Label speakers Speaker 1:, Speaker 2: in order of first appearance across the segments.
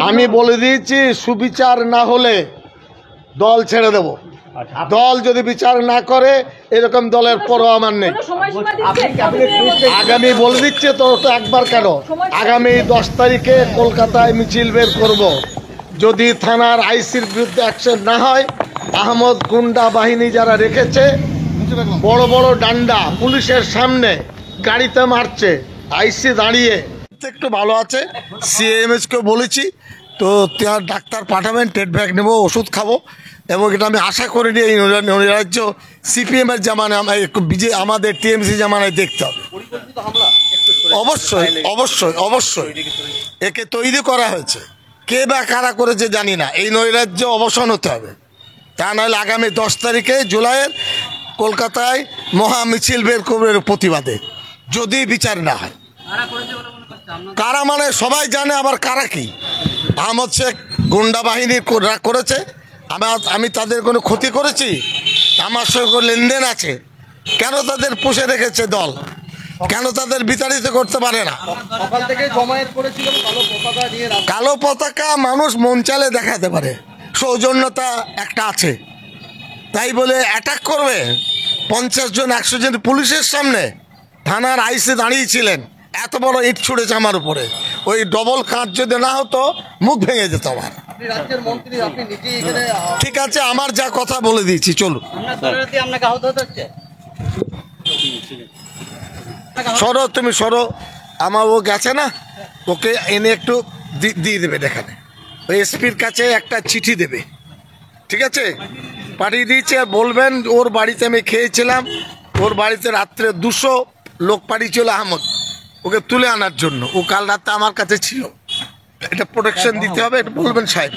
Speaker 1: আমি বলে দিয়েছি সুবিচার না হলে দল ছেড়ে দেব। দল যদি বিচার না করে এরকম দলের পরও আমার নেই। আগামী বলে দিচ্ছে তো একবার কেন, আগামী 10 তারিখে কলকাতায় মিছিল বের করব। যদি থানার আইসির বিরুদ্ধে অ্যাকশন না হয়, আহমদ গুন্ডা বাহিনী যারা রেখেছে বড় বড় ডান্ডা পুলিশের সামনে গাড়িতে মারছে, আইসি দাঁড়িয়ে একটু ভালো আছে। সিএমএসকে বলেছি তো তার ডাক্তার পাঠাবেন, টেট ব্যাগ নেবো, ওষুধ খাবো। এবং এটা আমি আশা করিনি এই নৈরাজ্য সিপিএমের জামানায় আমাদের টিএমসি জামানায় দেখতে হবে। অবশ্যই অবশ্যই অবশ্যই একে তৈরি করা হয়েছে, কে বা কারা করেছে জানি না। এই নৈরাজ্য অবসান হতে হবে, তা নাহলে আগামী 10 তারিখে জুলাইয়ের কলকাতায় মহা মিছিল বের করবে প্রতিবাদে, যদি বিচার না হয়। কারা মানে সবাই জানে, আবার কারা কি। আহমদ শেখ গুন্ডা বাহিনী করেছে, আমি তাদের কোনো ক্ষতি করেছি? আমার সঙ্গে লেনদেন আছে, কেন তাদের পুষে রেখেছে দল? কেন তাদের বিতাড়িত করতে পারে না? কালো পতাকা মানুষ মন চালে দেখাতে পারে, সৌজন্যতা একটা আছে, তাই বলে অ্যাটাক করবে? 50 জন 100 জন পুলিশের সামনে থানার আইসি দাঁড়িয়েছিলেন, এত বড় ইট ছুড়েছে আমার উপরে। ওই ডবল কাঁচ যদি না হতো মুখ ভেঙে যেত আমার। ঠিক আছে, আমার যা কথা বলে দিয়েছি, চলুন। সরো, তুমি সরো। আমার ও গেছে না, ওকে এনে একটু দিয়ে দেবে এখানে, ওই এসপির কাছে একটা চিঠি দেবে, ঠিক আছে? পাঠিয়ে দিয়েছে, আর বলবেন ওর বাড়িতে আমি খেয়েছিলাম, ওর বাড়িতে রাত্রে 200 লোক পাঠিয়েছিল আহমদ, ওকে তুলে আনার জন্য। ও কাল রাতে আমার কাছে ছিল, এটা প্রোটেকশন দিতে হবে, এটা বলবেন সাহেব।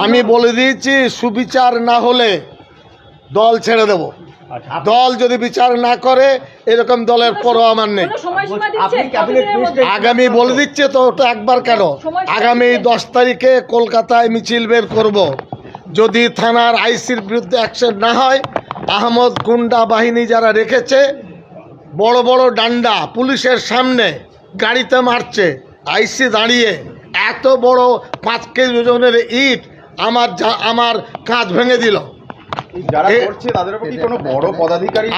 Speaker 1: আমি বলে দিয়েছি সুবিচার না হলে দল ছেড়ে দেব। দল যদি বিচার না করে এরকম দলের পরও আমার নেই। আগামী বলে দিচ্ছে তো একবার কেন, আগামী 10 তারিখে কলকাতায় মিছিল বের করব। যদি থানার আইসির বিরুদ্ধে অ্যাকশন না হয়, আহমদ গুন্ডা বাহিনী যারা রেখেছে বড় বড় ডান্ডা পুলিশের সামনে গাড়িতে মারছে, আইসি দাঁড়িয়ে এত বড় 5 কেজি ওজনের ইট আমার কাঁচ ভেঙে দিল।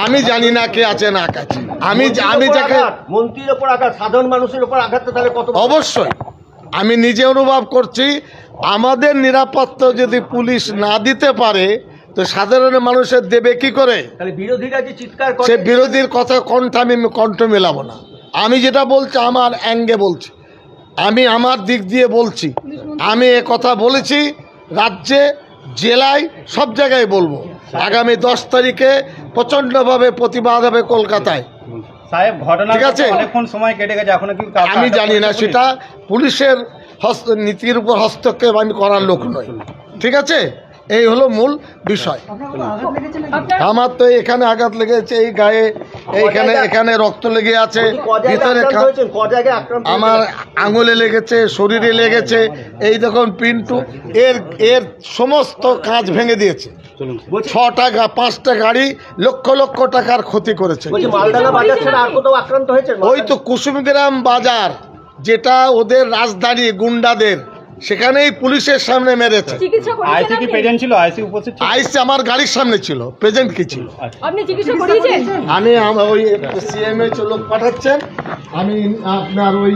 Speaker 1: আমি জানি না কে আছে না কাছে, আমি যাকে
Speaker 2: মন্ত্রীর উপর আঘাত, সাধারণ মানুষের উপর আঘাত, তাহলে কত? অবশ্যই
Speaker 1: আমি নিজে অনুভব করছি, আমাদের নিরাপত্তা যদি পুলিশ না দিতে পারে তো সাধারণ মানুষের দেবে কি করে?
Speaker 2: বিরোধীরা যে চিৎকার করে,
Speaker 1: সে বিরোধীর কথা আমি কণ্ঠ মেলাবো না। আমি যেটা বলছি আমার অ্যাঙ্গে বলছি, আমি আমার দিক দিয়ে বলছি। আমি এ কথা বলেছি রাজ্যে, জেলায়, সব জায়গায় বলবো। আগামী 10 তারিখে প্রচণ্ডভাবে প্রতিবাদ হবে কলকাতায়। ঠিক আছে, আমি জানি না, সেটা পুলিশের নীতির উপর হস্তক্ষেপ আমি করার লোক নই। ঠিক আছে, এই হলো মূল বিষয়। আমার তো এখানে আঘাত লেগেছে, এই গায়ে, এখানে রক্ত লেগে আছে, ভিতরে আমার আঙুলে লেগেছে, শরীরে লেগেছে। এই দেখুন পিন্টু, এর সমস্ত কাঁচ ভেঙে দিয়েছে। 5টা গাড়ি, লক্ষ লক্ষ টাকার ক্ষতি করেছে। ওই তো কুসুমগ্রাম বাজার, যেটা ওদের রাজধানী গুন্ডাদের, সেখানেই পুলিশের সামনে মেরেছে। আইসি আমার গাড়ির সামনে ছিল, প্রেজেন্ট কি ছিল? আমি ওই সিএমএ লোক পাঠাচ্ছেন, আমি আপনার ওই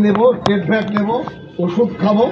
Speaker 1: নেবো, টেট ব্যাগ নেবো, ওষুধ খাবো।